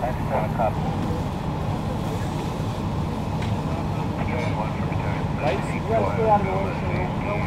Lights, you gotta stay out of the way so you don't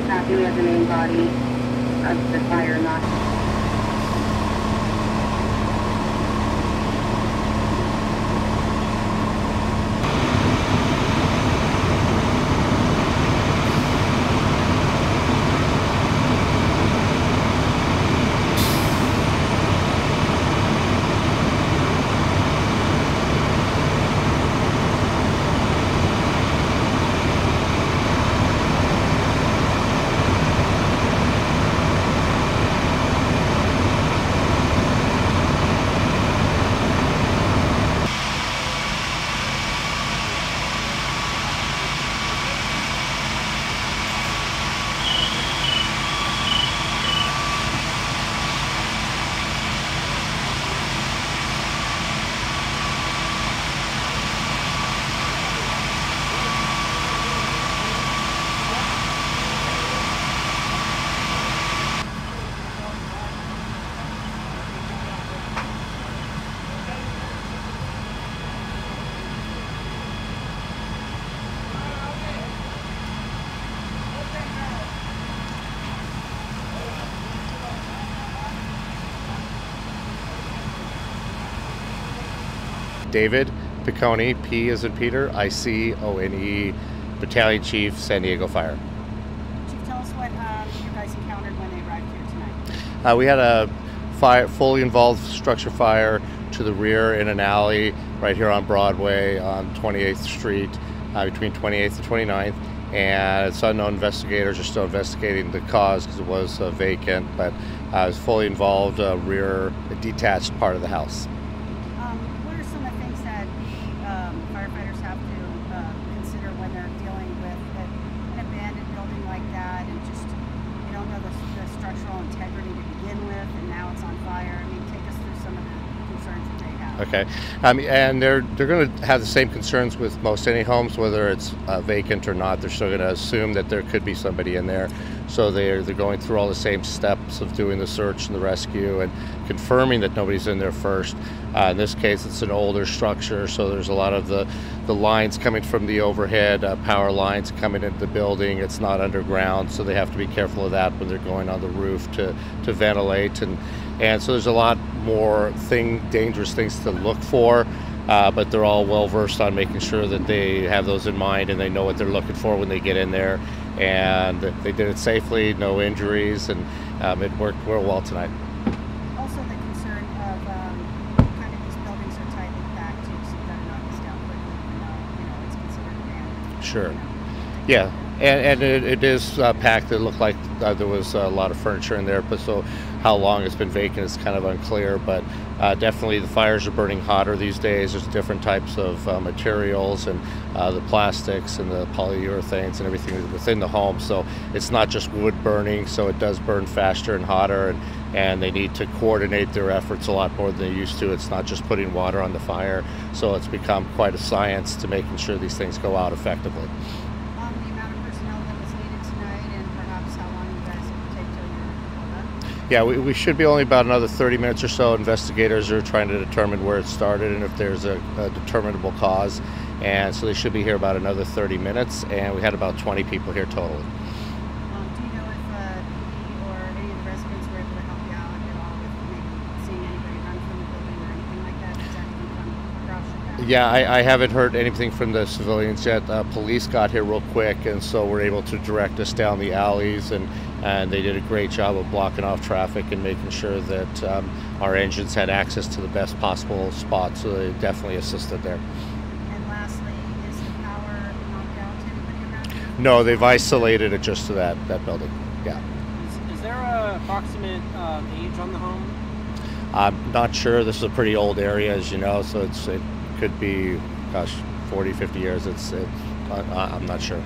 Copy, we have the main body of the fire not. David Picone, P as in Peter, Icone, Battalion Chief, San Diego Fire. Chief, tell us what you guys encountered when they arrived here tonight. We had a fully involved structure fire to the rear in an alley right here on Broadway on 28th Street, between 28th and 29th. And it's unknown. Investigators are still investigating the cause because it was vacant, but it was fully involved, rear detached part of the house. What are some of the things that firefighters have to consider when they're dealing with an abandoned building like that, and just you don't know the structural integrity to begin with, and now it's on fire? I mean, take us through some of the concerns that they have. Okay, and they're going to have the same concerns with most any homes, whether it's vacant or not. They're still going to assume that there could be somebody in there, so they're going through all the same steps of doing the search and the rescue and confirming that nobody's in there first. In this case, it's an older structure, so there's a lot of the lines coming from the overhead, power lines coming into the building. It's not underground, so they have to be careful of that when they're going on the roof to ventilate, and so there's a lot more dangerous things to look for, but they're all well versed on making sure that they have those in mind and they know what they're looking for when they get in there, and they did it safely, no injuries, and it worked real well tonight. Also, the concern of kind of these buildings are tightly packed too, so you got to knock this down quickly, even though it's considered abandoned. Sure. Yeah, and it is packed. It looked like there was a lot of furniture in there, but so how long it's been vacant is kind of unclear. But definitely the fires are burning hotter these days. There's different types of materials and the plastics and the polyurethanes and everything within the home. So it's not just wood burning, so it does burn faster and hotter, and they need to coordinate their efforts a lot more than they used to. It's not just putting water on the fire, so it's become quite a science to making sure these things go out effectively. The amount of personnel that was needed tonight, and perhaps how long you guys would take till you're all done? Yeah, we should be only about another 30 minutes or so. Investigators are trying to determine where it started and if there's a determinable cause. And so they should be here about another 30 minutes, and we had about 20 people here total. Do you know if he or any of the residents were able to help you out at all with maybe seeing anybody run from the building or anything like that? Does anything come across your path? Yeah, I haven't heard anything from the civilians yet. Police got here real quick, and so were able to direct us down the alleys, and they did a great job of blocking off traffic and making sure that our engines had access to the best possible spot, so they definitely assisted there. And lastly, is the power knocked out to anybody around here? No, they've isolated it just to that building. Yeah. Is there a approximate age on the home? I'm not sure. This is a pretty old area, as you know, so it could be, 40, 50 years. I'm not sure.